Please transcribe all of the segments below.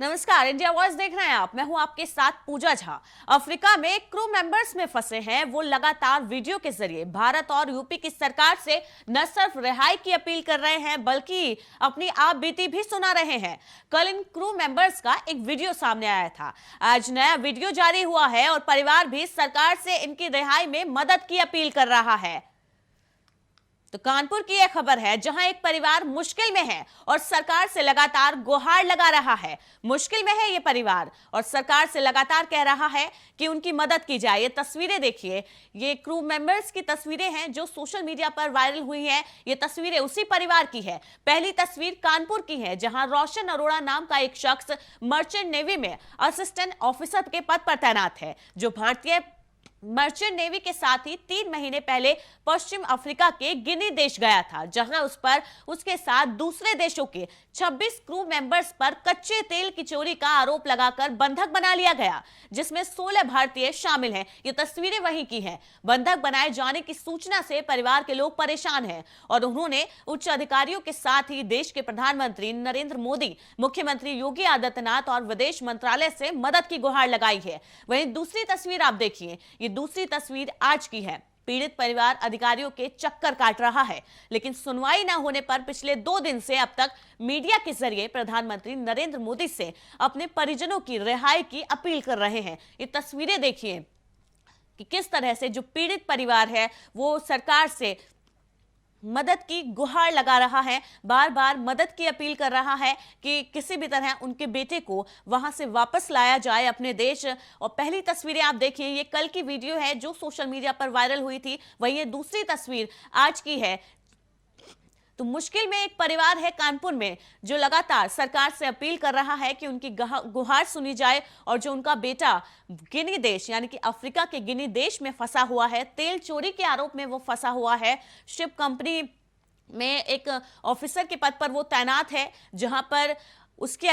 नमस्कार, India voice देख रहे हैं आप। मैं हूं आपके साथ पूजा झा। अफ्रीका में क्रू मेंबर्स में फंसे हैं वो लगातार वीडियो के जरिए भारत और यूपी की सरकार से न सिर्फ रिहाई की अपील कर रहे हैं बल्कि अपनी आप बीती भी सुना रहे हैं। कल इन क्रू मेंबर्स का एक वीडियो सामने आया था। आज नया वीडियो जारी हुआ है और परिवार भी सरकार से इनकी रिहाई में मदद की अपील कर रहा है। तो कानपुर की यह खबर है जहां एक परिवार मुश्किल में है और सरकार से लगातार गुहार लगा रहा है। मुश्किल में है ये परिवार और सरकार से लगातार कह रहा है कि उनकी मदद की जाए। ये तस्वीरें देखिए, ये क्रू मेंबर्स की तस्वीरें हैं जो सोशल मीडिया पर वायरल हुई हैं। ये तस्वीरें उसी परिवार की है। पहली तस्वीर कानपुर की है जहां रोशन अरोड़ा नाम का एक शख्स मर्चेंट नेवी में असिस्टेंट ऑफिसर के पद पर तैनात है, जो भारतीय मर्चेंट नेवी के साथ ही 3 महीने पहले पश्चिम अफ्रीका के गिनी देश गया था, जहां उस पर उसके साथ दूसरे देशों के 26 क्रू मेंबर्स पर कच्चे तेल की चोरी का आरोप लगाकर बंधक बना लिया गया, जिसमें 16 भारतीय शामिल हैं। ये तस्वीरें वहीं की हैं। बंधक बनाए जाने की सूचना से परिवार के लोग परेशान हैं और उन्होंने उच्च अधिकारियों के साथ ही देश के प्रधानमंत्री नरेंद्र मोदी, मुख्यमंत्री योगी आदित्यनाथ और विदेश मंत्रालय से मदद की गुहार लगाई है। वहीं दूसरी तस्वीर आप देखिए, ये दूसरी तस्वीर आज की है। पीड़ित परिवार अधिकारियों के चक्कर काट रहा है, लेकिन सुनवाई न होने पर पिछले 2 दिन से अब तक मीडिया के जरिए प्रधानमंत्री नरेंद्र मोदी से अपने परिजनों की रिहाई की अपील कर रहे हैं। ये तस्वीरें देखिए कि किस तरह से जो पीड़ित परिवार है वो सरकार से मदद की गुहार लगा रहा है, बार बार मदद की अपील कर रहा है कि किसी भी तरह उनके बेटे को वहां से वापस लाया जाए अपने देश। और पहली तस्वीरें आप देखिए, ये कल की वीडियो है जो सोशल मीडिया पर वायरल हुई थी। वहीं ये दूसरी तस्वीर आज की है। तो मुश्किल में एक परिवार है कानपुर में जो लगातार सरकार से अपील कर रहा है कि उनकी गुहार सुनी जाए और जो उनका बेटा गिनी देश यानी कि अफ्रीका के गिनी देश में फंसा हुआ है, तेल चोरी के आरोप में वो फंसा हुआ है। शिप कंपनी में एक ऑफिसर के पद पर वो तैनात है, जहां पर उसके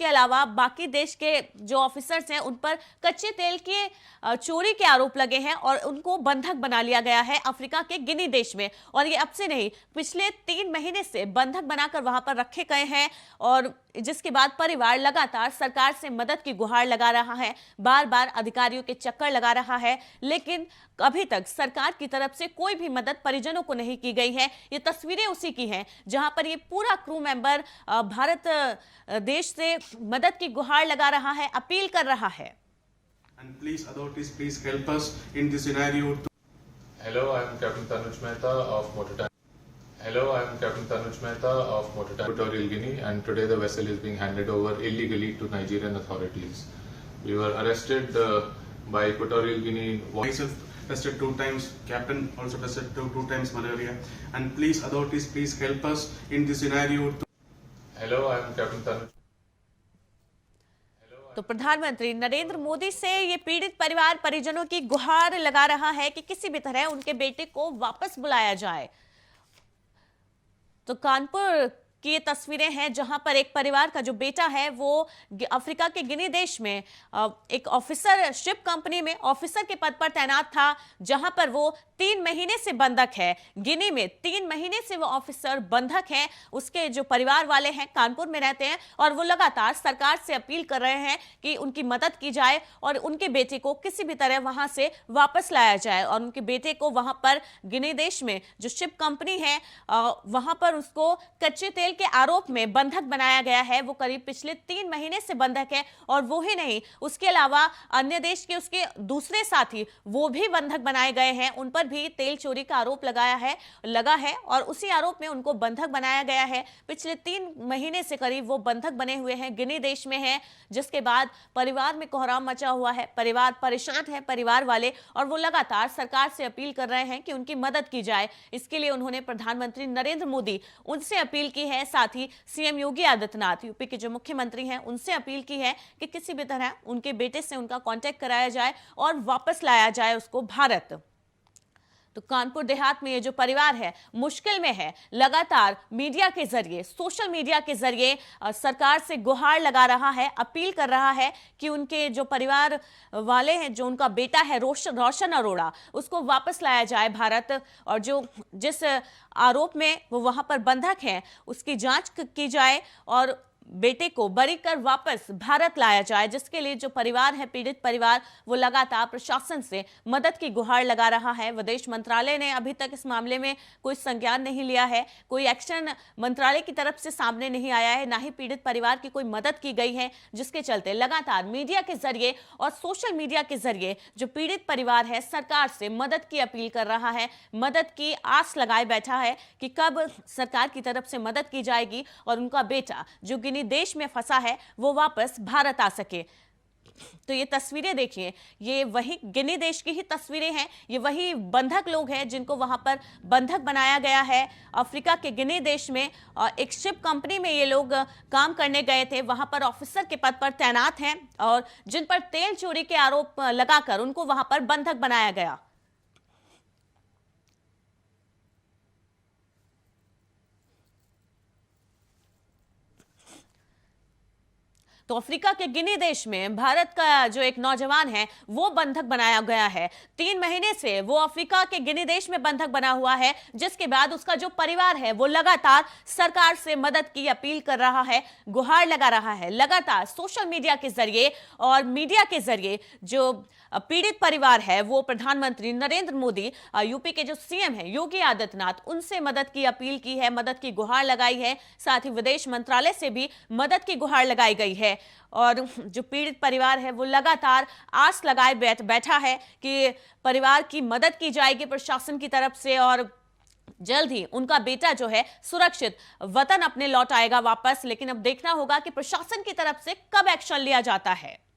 अलावा बाकी देश के जो ऑफिसर्स हैं उन पर कच्चे तेल के चोरी के आरोप लगे हैं और उनको बंधक बना लिया गया है अफ्रीका के गिनी देश में। और ये अब से नहीं, पिछले 3 महीने से बंधक बनाकर वहां पर रखे गए हैं और जिसके बाद परिवार लगातार सरकार से मदद की गुहार लगा रहा है, बार बार अधिकारियों के चक्कर लगा रहा है, लेकिन अभी तक सरकार की तरफ से कोई भी मदद परिजनों को नहीं की गई है। ये तस्वीरें उसी की हैं जहां पर ये पूरा क्रू मेंबर भारत देश से मदद की गुहार लगा रहा है, अपील कर रहा है। And please, authorities, please help us in this scenario. Hello, I am Captain Tanuj Mehta of Motor Tank. Hello, I am Captain Tanuj Mehta of Motor Tank, Equatorial Guinea, and today the vessel is being handed over illegally to Nigerian authorities. We were arrested by Equatorial Guinea. Myself tested 2 times. Captain also tested 2 times malaria. And please, authorities, please help us in this scenario. Hello, I am Captain Tanuj. तो प्रधानमंत्री नरेंद्र मोदी से ये पीड़ित परिवार परिजनों की गुहार लगा रहा है कि किसी भी तरह उनके बेटे को वापस बुलाया जाए। तो कानपुर की ये तस्वीरें हैं जहां पर एक परिवार का जो बेटा है वो अफ्रीका के गिनी देश में एक ऑफिसर, शिप कंपनी में ऑफिसर के पद पर तैनात था, जहां पर वो 3 महीने से बंधक है। गिनी में 3 महीने से वो ऑफिसर बंधक है। उसके जो परिवार वाले हैं कानपुर में रहते हैं और वो लगातार सरकार से अपील कर रहे हैं कि उनकी मदद की जाए और उनके बेटे को किसी भी तरह वहां से वापस लाया जाए और उनके बेटे को वहां पर गिनी देश में जो शिप कंपनी है वहां पर उसको कच्चे तेल के आरोप में बंधक बनाया गया है। वो करीब पिछले 3 महीने से बंधक है और वो ही नहीं, उसके अलावा अन्य देश के उसके दूसरे साथी वो भी बंधक बनाए गए हैं। उन पर भी तेल चोरी का आरोप लगा है और उसी आरोप में उनको बंधक बनाया गया है। पिछले 3 महीने से करीब वो बंधक बने हुए हैं, गिनी देश में हैं, जिसके बाद परिवार में कोहराम मचा हुआ है। परिवार परेशान है, परिवार वाले, और वो लगातार सरकार से अपील कर रहे हैं कि उनकी मदद की जाए। इसके लिए उन्होंने प्रधानमंत्री नरेंद्र मोदी उनसे अपील की है, साथ ही सीएम योगी आदित्यनाथ, यूपी के जो मुख्यमंत्री हैं, उनसे अपील की है कि किसी भी तरह उनके बेटे से उनका कांटेक्ट कराया जाए और वापस लाया जाए उसको भारत। तो कानपुर देहात में ये जो परिवार है मुश्किल में है, लगातार मीडिया के जरिए, सोशल मीडिया के जरिए सरकार से गुहार लगा रहा है, अपील कर रहा है कि उनके जो परिवार वाले हैं, जो उनका बेटा है रोशन अरोड़ा, उसको वापस लाया जाए भारत और जो जिस आरोप में वो वहां पर बंधक है उसकी जांच की जाए और बेटे को बरी कर वापस भारत लाया जाए, जिसके लिए जो परिवार है, पीड़ित परिवार, वो लगातार प्रशासन से मदद की गुहार लगा रहा है। विदेश मंत्रालय ने अभी तक इस मामले में कोई संज्ञान नहीं लिया है, कोई एक्शन मंत्रालय की तरफ से सामने नहीं आया है, ना ही पीड़ित परिवार की कोई मदद की गई है, जिसके चलते लगातार मीडिया के जरिए और सोशल मीडिया के जरिए जो पीड़ित परिवार है सरकार से मदद की अपील कर रहा है, मदद की आस लगाए बैठा है कि कब सरकार की तरफ से मदद की जाएगी और उनका बेटा जो गिनी देश में फंसा है वो वापस भारत आ सके। तो ये तस्वीरें देखिए, ये वही गिनी देश की ही तस्वीरें हैं, ये वही बंधक लोग हैं जिनको वहां पर बंधक बनाया गया है अफ्रीका के गिनी देश में। एक शिप कंपनी में ये लोग काम करने गए थे, वहां पर ऑफिसर के पद पर तैनात हैं और जिन पर तेल चोरी के आरोप लगाकर उनको वहां पर बंधक बनाया गया। तो अफ्रीका के गिनी देश में भारत का जो एक नौजवान है वो बंधक बनाया गया है। 3 महीने से वो अफ्रीका के गिनी देश में बंधक बना हुआ है, जिसके बाद उसका जो परिवार है वो लगातार सरकार से मदद की अपील कर रहा है, गुहार लगा रहा है। लगातार सोशल मीडिया के जरिए और मीडिया के जरिए जो पीड़ित परिवार है वो प्रधानमंत्री नरेंद्र मोदी, यूपी के जो सीएम है योगी आदित्यनाथ, उनसे मदद की अपील की है, मदद की गुहार लगाई है। साथ ही विदेश मंत्रालय से भी मदद की गुहार लगाई गई है और जो पीड़ित परिवार है वो लगातार आस लगाए बैठा है कि परिवार की मदद की जाएगी प्रशासन की तरफ से और जल्द ही उनका बेटा जो है सुरक्षित वतन अपने लौट आएगा वापस। लेकिन अब देखना होगा कि प्रशासन की तरफ से कब एक्शन लिया जाता है।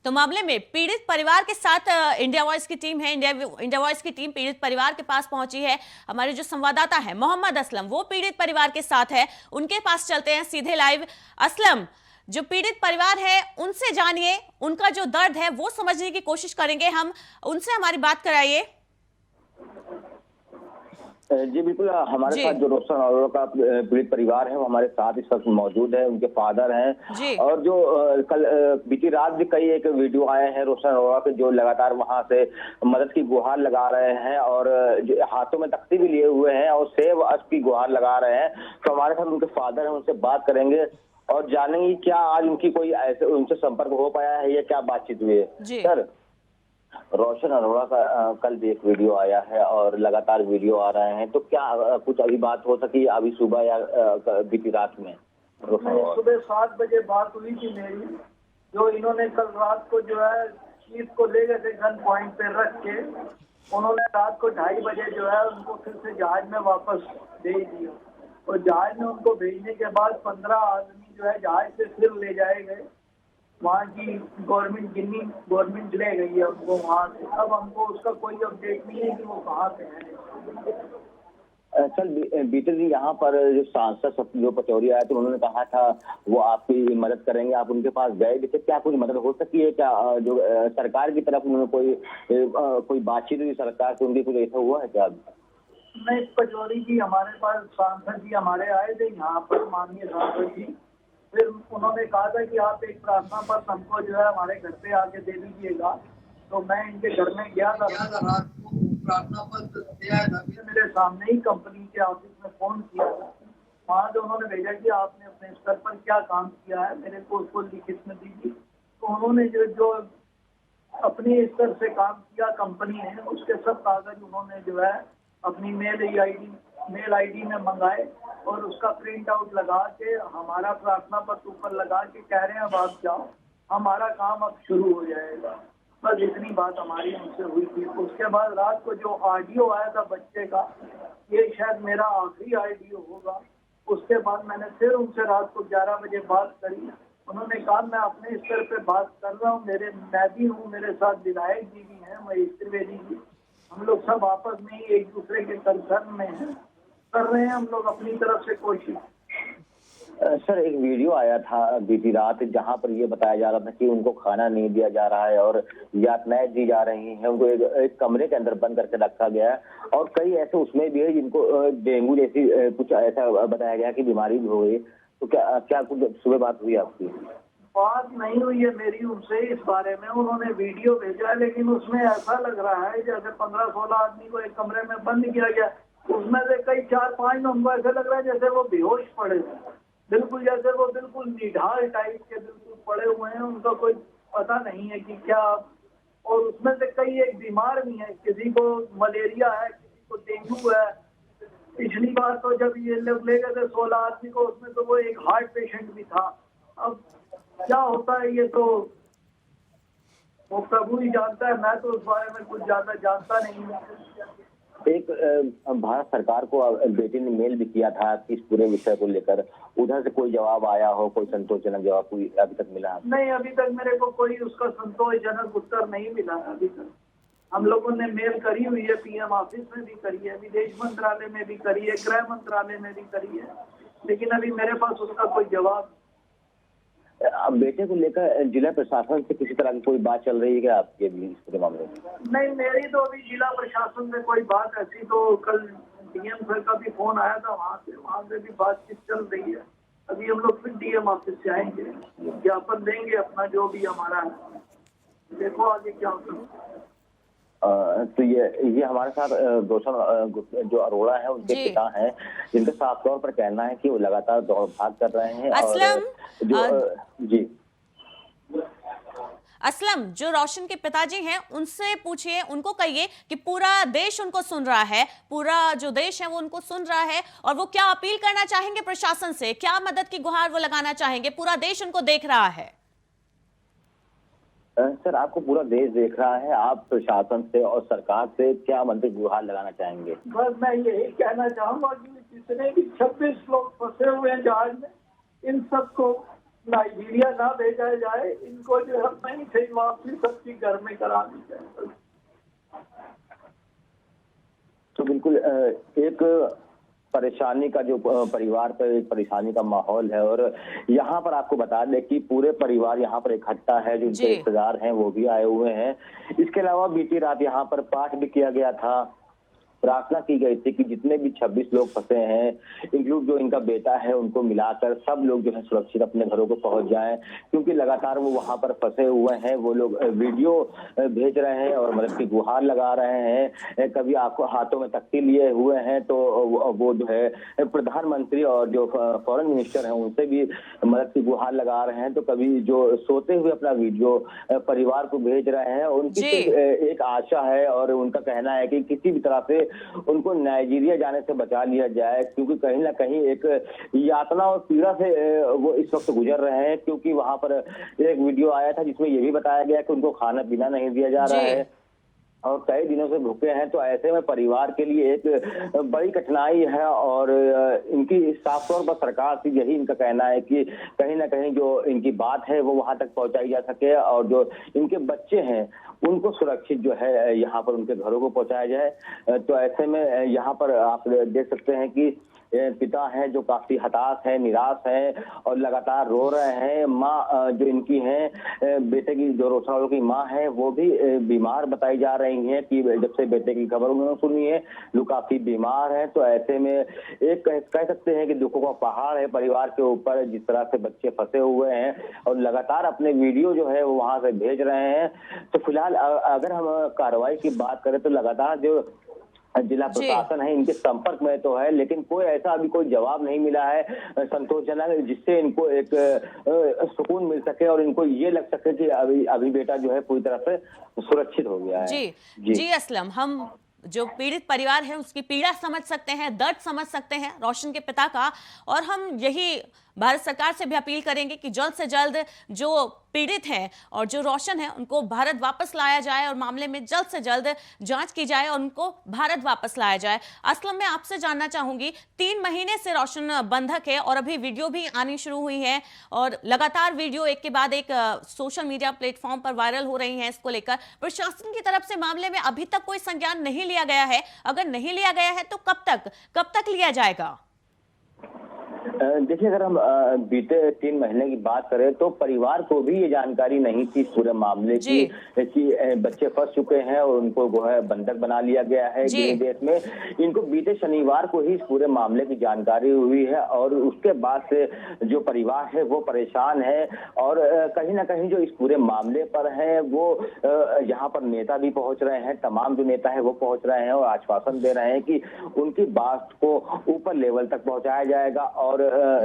तो मामले में पीड़ित परिवार के साथ इंडिया वॉइस की टीम है, इंडिया वॉइस की टीम पीड़ित परिवार के पास पहुंची है। हमारे जो संवाददाता है मोहम्मद असलम, वो पीड़ित परिवार के साथ है, उनके पास चलते हैं सीधे लाइव। असलम, जो पीड़ित परिवार है उनसे जानिए, उनका जो दर्द है वो समझने की कोशिश करेंगे हम उनसे, हमारी बात कराइए। जी बिल्कुल, हमारे साथ जो रोशन अरोड़ा का पीड़ित परिवार है वो हमारे साथ इस वक्त मौजूद है, उनके फादर हैं। और जो कल बीती रात भी कई एक वीडियो आए हैं रोशन अरोड़ा के, जो लगातार वहां से मदद की गुहार लगा रहे हैं और जो हाथों में तख्ती भी लिए हुए हैं और सेव अश्क की गुहार लगा रहे हैं। तो हमारे साथ उनके फादर हैं, उनसे बात करेंगे और जानेंगे क्या आज उनकी कोई ऐसे उनसे संपर्क हो पाया है या क्या बातचीत हुई है। सर, रोशन अरोड़ा का कल भी एक वीडियो आया है और लगातार वीडियो आ रहे हैं, तो क्या कुछ अभी बात हो सकी अभी सुबह या बीती रात में? सुबह 7 बजे बात हुई थी मेरी, जो इन्होंने कल रात को जो है चीफ को ले गए थे गन पॉइंट पे रख के, उन्होंने रात को 2:30 बजे जो है उनको फिर से जहाज में वापस भेज दिया और जहाज में उनको भेजने के बाद 15 आदमी जो है जहाज से फिर ले जाए गए। वहाँ की गिनी गवर्नमेंट ले गई है उनको वहाँ से। अब हमको उसका कोई अपडेट नहीं है कि वो कहाँ पे है। सर, बीते दिन यहाँ पर जो सांसद सतपाल पचौरी आए थे, उन्होंने कहा था वो आपकी मदद करेंगे, आप उनके पास गए थे, क्या कुछ मदद हो सकी है? क्या जो सरकार की तरफ उन्होंने कोई बातचीत हुई सरकार से, उनकी कुछ ऐसा हुआ है क्या? नहीं, पचौरी जी हमारे पास, सांसद जी हमारे आए थे यहाँ पर, माननीय सांसद जी, फिर उन्होंने कहा था कि आप एक प्रार्थना पत्र हमको जो है हमारे घर पे आके दे दीजिएगा। तो मैं इनके घर में गया था, रात को प्रार्थना पत्र दिया था, मेरे सामने ही कंपनी के ऑफिस में फोन किया था। वहाँ से उन्होंने भेजा कि आपने अपने स्तर पर क्या काम किया है, मेरे को उसको लिखित में दीजिए। तो उन्होंने जो अपने स्तर से काम किया कंपनी ने, उसके सब कागज उन्होंने जो है अपनी मेल आईडी में मंगाए और उसका प्रिंट आउट लगा के हमारा प्रार्थना पत्र ऊपर लगा के कह रहे हैं अब आप जाओ, हमारा काम अब शुरू हो जाएगा। बस इतनी बात हमारी उनसे हुई थी। उसके बाद रात को जो ऑडियो आया था बच्चे का, ये शायद मेरा आखिरी ऑडियो होगा। उसके बाद मैंने फिर उनसे रात को 11 बजे बात करी। उन्होंने कहा मैं अपने स्तर पे बात कर रहा हूँ, मैं भी हूँ, मेरे साथ विधायक जी भी हैं, महेश त्रिवेदी जी, हम लोग सब आपस में ही एक दूसरे के कंसर्न में हैं, कर रहे हैं हम लोग अपनी तरफ से कोशिश। सर, एक वीडियो आया था बीती रात जहां पर ये बताया जा रहा था कि उनको खाना नहीं दिया जा रहा है और यातनाएं दी जा रही हैं, उनको एक कमरे के अंदर बंद करके रखा गया है और कई ऐसे उसमें भी है जिनको डेंगू जैसी कुछ ऐसा बताया गया कि बीमारी भी हो गई। तो क्या कुछ सुबह बात हुई आपकी? बात नहीं हुई है मेरी उनसे इस बारे में, उन्होंने वीडियो भेजा है, लेकिन उसमें ऐसा लग रहा है जैसे 15-16 आदमी को एक कमरे में बंद किया गया, उसमें से कई 4-5 हमको ऐसे लग रहा है जैसे वो बेहोश पड़े थे। बिल्कुल जैसे वो बिल्कुल निढाल टाइप के बिल्कुल पड़े हुए हैं, उनका कोई पता नहीं है कि क्या। और उसमें से कई एक बीमार भी हैं, किसी को मलेरिया है, किसी को डेंगू है। पिछली बार तो जब ये लोग ले गए थे 16 आदमी को, उसमें तो वो एक हार्ट पेशेंट भी था। अब क्या होता है ये तो वो प्रभु ही जानता है, मैं तो उस बारे में कुछ ज्यादा जानता नहीं हूँ। एक भारत सरकार को बेटी ने मेल भी किया था कि इस पूरे विषय को लेकर, उधर से कोई जवाब आया हो, कोई संतोषजनक जवाब कोई अभी तक मिला? नहीं, अभी तक मेरे को कोई उसका संतोषजनक उत्तर नहीं मिला है अभी तक। हम लोगों ने मेल करी हुई है, पीएम ऑफिस में भी करी है, विदेश मंत्रालय में भी करी है, गृह मंत्रालय में भी करी है, लेकिन अभी मेरे पास उसका कोई जवाब। अब बेटे को लेकर जिला प्रशासन से किसी तरह की कोई बात चल रही है क्या आपके भी इस पूरे मामले में? नहीं, मेरी तो अभी जिला प्रशासन से कोई बात ऐसी, तो कल डीएम सर का भी फोन आया था, वहाँ से भी बातचीत चल रही है। अभी हम लोग फिर डीएम ऑफिस से आएंगे, ज्ञापन देंगे अपना जो भी हमारा है, देखो आगे क्या होता है। तो ये हमारे साथ रोशन जो अरोड़ा है उनके पिता हैं, जिनका साफ तौर पर कहना है कि वो लगातार दौड़ भाग कर रहे हैं। असलम, जो रोशन के पिताजी हैं उनसे पूछिए, उनको कहिए कि पूरा देश उनको सुन रहा है, पूरा जो देश है वो उनको सुन रहा है, और वो क्या अपील करना चाहेंगे प्रशासन से, क्या मदद की गुहार वो लगाना चाहेंगे। पूरा देश उनको देख रहा है। सर, आपको पूरा देश देख रहा है, आप प्रशासन से और सरकार से क्या मदद की गुहार लगाना चाहेंगे? बस मैं यही कहना चाहूंगा कि जितने भी 26 लोग फंसे हुए हैं जहाज में, इन सबको नाइजीरिया ना भेजा जाए, इनको जो है नहीं थे वापसी सबकी घर में करानी चाहिए। तो बिल्कुल एक परेशानी का जो परिवार पर एक परेशानी का माहौल है, और यहाँ पर आपको बता दें कि पूरे परिवार यहाँ पर इकट्ठा है, जो उनके रिश्तेदार हैं वो भी आए हुए हैं। इसके अलावा बीती रात यहाँ पर पाठ भी किया गया था, प्रार्थना की गई थी कि जितने भी 26 लोग फंसे हैं, इंक्लूड जो इनका बेटा है, उनको मिलाकर सब लोग जो है सुरक्षित अपने घरों को पहुंच जाएं, क्योंकि लगातार वो वहां पर फंसे हुए हैं। वो लोग वीडियो भेज रहे हैं और मदद की गुहार लगा रहे हैं। कभी आपको हाथों में तख्ती लिए हुए हैं, तो वो जो है प्रधानमंत्री और जो फॉरेन मिनिस्टर हैं उनसे भी मदद की गुहार लगा रहे हैं। तो कभी जो सोते हुए अपना वीडियो परिवार को भेज रहे हैं। उनकी एक आशा है और उनका कहना है कि किसी भी तरह से उनको नाइजीरिया जाने से बचा लिया जाए, क्योंकि कहीं ना कहीं एक यातना और पीड़ा से वो इस वक्त गुजर रहे हैं। क्योंकि वहां पर एक वीडियो आया था जिसमें ये भी बताया गया कि उनको खाना पीना नहीं दिया जा रहा है और कई दिनों से भूखे हैं। तो ऐसे में परिवार के लिए एक बड़ी कठिनाई है, और इनकी साफ तौर पर सरकार से यही इनका कहना है कि कहीं ना कहीं जो इनकी बात है वो वहां तक पहुंचाई जा सके, और जो इनके बच्चे हैं उनको सुरक्षित जो है यहाँ पर उनके घरों को पहुंचाया जाए। तो ऐसे में यहाँ पर आप देख सकते हैं कि पिता हैं जो काफी हताश हैं, निराश हैं और लगातार रो रहे हैं। माँ जो इनकी हैं, बेटे की जो रोशन की माँ है, वो भी बीमार बताई जा रही हैं कि जब से बेटे की खबर उन्होंने सुनी है वो काफी बीमार है। तो ऐसे में एक कह सकते हैं कि दुखों का पहाड़ है परिवार के ऊपर, जिस तरह से बच्चे फंसे हुए हैं और लगातार अपने वीडियो जो है वो वहां से भेज रहे हैं। तो फिलहाल अगर हम कार्रवाई की बात करें तो लगातार जो जिला प्रशासन है इनके संपर्क में तो है, लेकिन कोई ऐसा अभी कोई जवाब नहीं मिला है संतोषजनक जिससे इनको एक सुकून मिल सके और इनको ये लग सके कि अभी बेटा जो है पूरी तरह से सुरक्षित हो गया है। जी असलम, हम जो पीड़ित परिवार है उसकी पीड़ा समझ सकते हैं, दर्द समझ सकते हैं रोशन के पिता का, और हम यही भारत सरकार से भी अपील करेंगे कि जल्द से जल्द जो पीड़ित हैं और जो रोशन है उनको भारत वापस लाया जाए और मामले में जल्द से जल्द जांच की जाए और उनको भारत वापस लाया जाए। असलम, मैं आपसे जानना चाहूंगी, 3 महीने से रोशन बंधक है और अभी वीडियो भी आनी शुरू हुई है और लगातार वीडियो एक के बाद एक सोशल मीडिया प्लेटफॉर्म पर वायरल हो रही हैं। इसको लेकर प्रशासन की तरफ से मामले में अभी तक कोई संज्ञान नहीं लिया गया है। अगर नहीं लिया गया है तो कब तक लिया जाएगा? देखिए, अगर हम बीते 3 महीने की बात करें तो परिवार को भी ये जानकारी नहीं थी पूरे मामले की कि बच्चे फंस चुके हैं और उनको जो है बंधक बना लिया गया है देश में। इनको बीते शनिवार को ही इस पूरे मामले की जानकारी हुई है और उसके बाद से जो परिवार है वो परेशान है और कहीं ना कहीं जो इस पूरे मामले पर है वो यहाँ पर नेता भी पहुंच रहे हैं, तमाम जो नेता है वो पहुंच रहे हैं और आश्वासन दे रहे हैं कि उनकी बात को ऊपर लेवल तक पहुंचाया जाएगा और और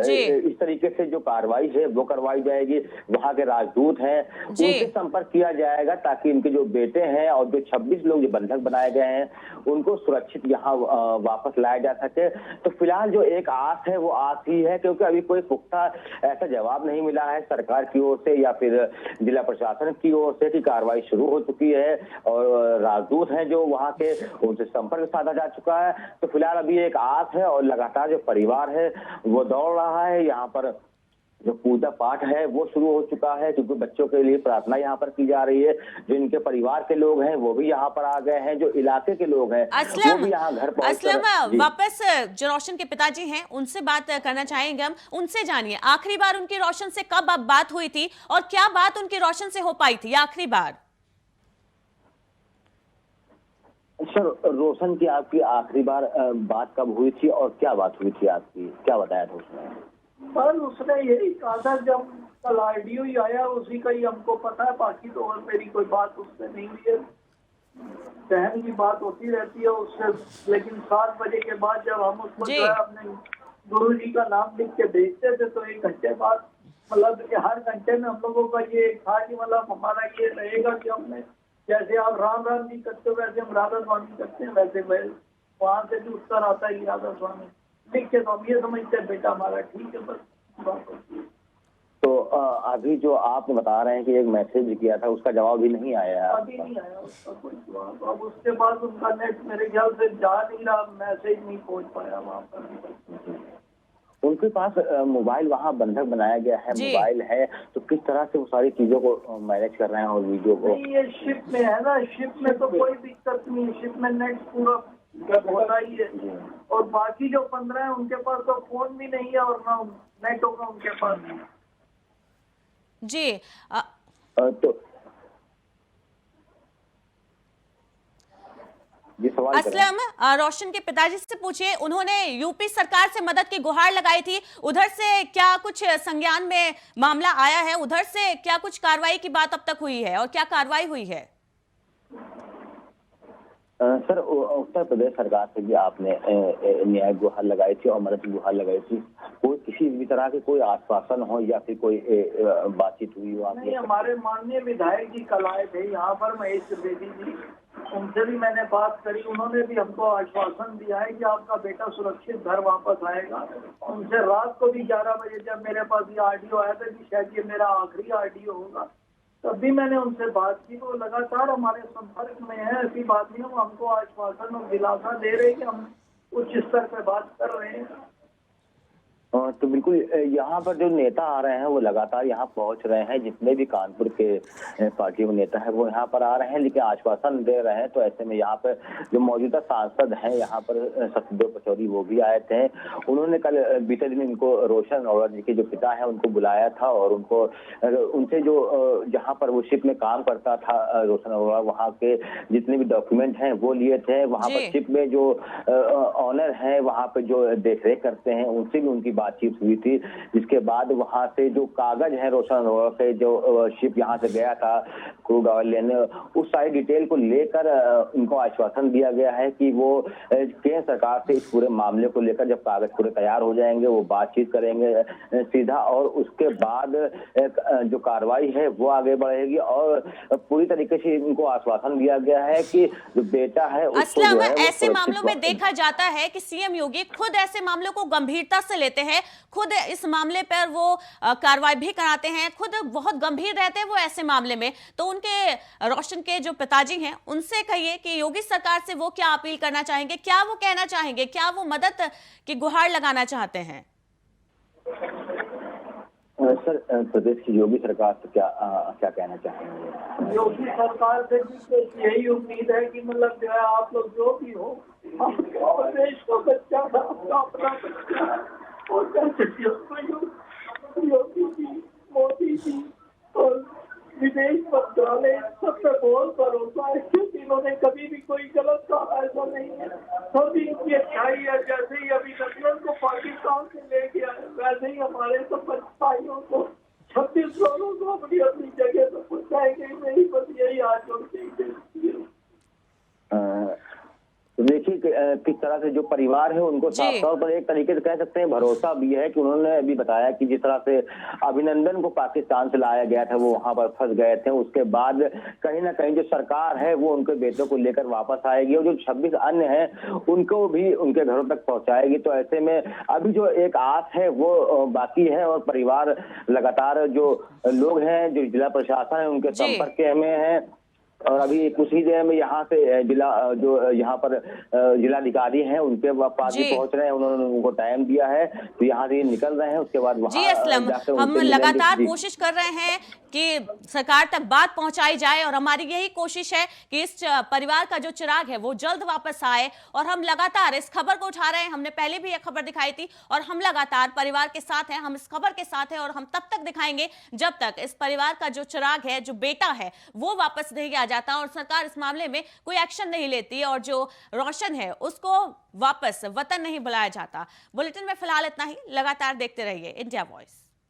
इस तरीके से जो कार्रवाई है वो करवाई जाएगी। वहाँ के राजदूत हैं उनसे संपर्क किया जाएगा ताकि इनके जो बेटे हैं और जो 26 लोग जो बंधक बनाए गए हैं उनको सुरक्षित यहाँ वापस लाया जा सके। तो फिलहाल जो एक आस है वो आस ही है, क्योंकि अभी कोई पुख्ता ऐसा जवाब नहीं मिला है सरकार की ओर से या फिर जिला प्रशासन की ओर से कि कार्रवाई शुरू हो चुकी है और राजदूत हैं जो वहाँ के उनसे संपर्क साधा जा चुका है। तो फिलहाल अभी एक आस है और लगातार जो परिवार है वो दौड़ रहा है। यहाँ पर जो पूजा पाठ है वो शुरू हो चुका है, क्योंकि बच्चों के लिए प्रार्थना यहाँ पर की जा रही है। जो इनके परिवार के लोग हैं वो भी यहाँ पर आ गए हैं, जो इलाके के लोग हैं वो भी यहाँ घर पहुंच। वापस जो रोशन के पिताजी हैं उनसे बात करना चाहेंगे हम, उनसे जानिए आखिरी बार उनकी रोशन से कब बात हुई थी और क्या बात उनकी रोशन से हो पाई थी आखिरी बार? सर, रोशन की आपकी आखिरी बार बात कब हुई थी और क्या बात हुई थी आपकी, क्या बताया था उसने? सर उसने यही कहा था, जब कल आईडियो ही आया उसी का ही हमको पता है, बाकी तो और मेरी कोई बात उससे नहीं हुई है। बहन की बात होती रहती है उससे, लेकिन 7 बजे के बाद जब हम उसको जो है अपने गुरु जी का नाम लिख के भेजते थे तो 1 घंटे बाद मतलब हर घंटे में हम लोगों का ये था कि मतलब हमारा ये रहेगा कि हमने जैसे आप राम राम जी करते हो वैसे हम राधा स्वामी करते हैं, वैसे वहाँ से भी उत्तर आता है राधा स्वामी लिख के, तो हम ये समझते हैं बेटा हमारा ठीक है, बस बात होती है। तो अभी जो आप बता रहे हैं कि एक मैसेज किया था उसका जवाब भी नहीं आया है? अभी नहीं आया उसका कोई जवाब। अब उसके बाद उनका नेट मेरे ख्याल से जा नहीं रहा, मैसेज नहीं पहुंच पाया वहाँ पर। उनके पास मोबाइल वहाँ बंधक बनाया गया है, मोबाइल है, तो किस तरह से वो सारी चीजों को मैनेज कर रहे हैं और वीडियो को? नहीं, ये शिप में है ना, शिप में तो कोई दिक्कत नहीं है, शिप में नेट पूरा होता ही है। और बाकी जो 15 है उनके पास तो फोन भी नहीं है और ना नेट होगा उनके पास। जी तो असलम, रोशन के पिताजी से पूछिए, उन्होंने यूपी सरकार से मदद की गुहार लगाई थी, उधर से क्या कुछ संज्ञान में मामला आया है, उधर से क्या कुछ कार्रवाई की बात अब तक हुई है और क्या कार्रवाई हुई है? सर, उत्तर प्रदेश सरकार से भी आपने न्याय गुहार लगाई थी और मदद की गुहार लगाई थी, कोई किसी भी तरह के कोई आश्वासन हो या फिर कोई बातचीत हुई हो आपने? नहीं, हमारे माननीय विधायक जी कल आए थे यहाँ पर, महेश त्रिवेदी जी, उनसे भी मैंने बात करी, उन्होंने भी हमको आश्वासन दिया है कि आपका बेटा सुरक्षित घर वापस आएगा। उनसे रात को भी 11 बजे जब मेरे पास ये आरडीओ आया था कि शायद ये मेरा आखिरी आरडीओ होगा, तब भी मैंने उनसे बात की। वो लगातार हमारे संपर्क में है, ऐसी बात नहीं, वो हमको आश्वासन और दिलासा दे रहे कि हम उच्च स्तर पर बात कर रहे हैं। तो बिल्कुल यहाँ पर जो नेता आ रहे हैं वो लगातार यहाँ पहुँच रहे हैं, जितने भी कानपुर के पार्टी के नेता है वो यहाँ पर आ रहे हैं, लेकिन आश्वासन दे रहे हैं। तो ऐसे में यहाँ पर जो मौजूदा सांसद हैं यहाँ पर सत्यदेव पचौरी वो भी आए थे। उन्होंने कल बीते दिन इनको रोशन अरोड़ा जी के जो पिता है उनको बुलाया था और उनको उनसे जो जहाँ पर वो शिप में काम करता था रोशन अरोड़ा, वहाँ के जितने भी डॉक्यूमेंट हैं वो लिए थे। वहाँ पर शिप में जो ऑनर है वहाँ पर जो देखरेख करते हैं उनसे भी उनकी बातचीत हुई थी, जिसके बाद वहां से जो कागज है रोशन अरोड़ा के, जो शिप यहां से गया था क्रूड ऑयल लेने, उस सारी डिटेल को लेकर इनको आश्वासन दिया गया है कि वो केंद्र सरकार से इस पूरे मामले को लेकर जब कागज पूरे तैयार हो जाएंगे वो बातचीत करेंगे सीधा, और उसके बाद जो कार्रवाई है वो आगे बढ़ेगी। और पूरी तरीके से इनको आश्वासन दिया गया है कि जो बेटा है उसको जो है ऐसे मामलों में देखा जाता है कि सीएम योगी खुद ऐसे मामलों को गंभीरता से लेते हैं, खुद इस मामले पर वो कार्रवाई भी कराते हैं, खुद बहुत गंभीर रहते हैं वो ऐसे मामले में। तो उनके रोशन के जो पिताजी हैं उनसे कहिए कि योगी सरकार से वो क्या अपील करना चाहेंगे, क्या वो कहना चाहेंगे, क्या वो मदद की गुहार लगाना चाहते हैं? सर, प्रदेश की योगी सरकार से क्या कहना चाहेंगे? योगी सरकार से भी यही उम्मीद है कि मतलब जो है आप लोग जो भी हो, प्रदेश को बच्चा अपना और योगी जी, मोदी जी और विदेश मंत्रालय सब पे बहुत भरोसा है, क्योंकि इन्होंने कभी भी कोई गलत कहा ऐसा नहीं है। सभी इनकी अच्छाई है, जैसे ही अभी नस्लन को पाकिस्तान से ले गया है वैसे ही हमारे सब भाइयों को 26 लोगों को अपनी अपनी जगह पर पहुंचाएंगे। मेरी बस यही आज देखिए किस तरह से जो परिवार है उनको साफ तौर पर एक तरीके से कह सकते हैं भरोसा भी है कि उन्होंने अभी बताया कि जिस तरह से अभिनंदन को पाकिस्तान से लाया गया था, वो वहां पर फंस गए थे, उसके बाद कहीं ना कहीं जो सरकार है वो उनके बेटों को लेकर वापस आएगी और जो 26 अन्य हैं उनको भी उनके घरों तक पहुंचाएगी। तो ऐसे में अभी जो एक आस है वो बाकी है और परिवार लगातार जो लोग हैं, जो जिला प्रशासन है, उनके संपर्क में है और अभी कुछ ही देर में यहाँ से जिला जो यहाँ पर जिलाधिकारी हैं उनके पास भी पहुंच रहे हैं, उन्होंने उनको टाइम दिया है, तो यहाँ से निकल रहे हैं। उसके बाद जी असलम, हम लगातार कोशिश कर रहे हैं कि सरकार तक बात पहुंचाई जाए और हमारी यही कोशिश है कि इस परिवार का जो चिराग है वो जल्द वापस आए और हम लगातार इस खबर को उठा रहे हैं। हमने पहले भी एक खबर दिखाई थी और हम लगातार परिवार के साथ हैं, हम इस खबर के साथ हैं और हम तब तक दिखाएंगे जब तक इस परिवार का जो चिराग है, जो बेटा है, वो वापस नहीं आ जाता और सरकार इस मामले में कोई एक्शन नहीं लेती और जो रोशन है उसको वापस वतन नहीं बुलाया जाता। बुलेटिन में फिलहाल इतना ही। लगातार देखते रहिए इंडिया वॉइस।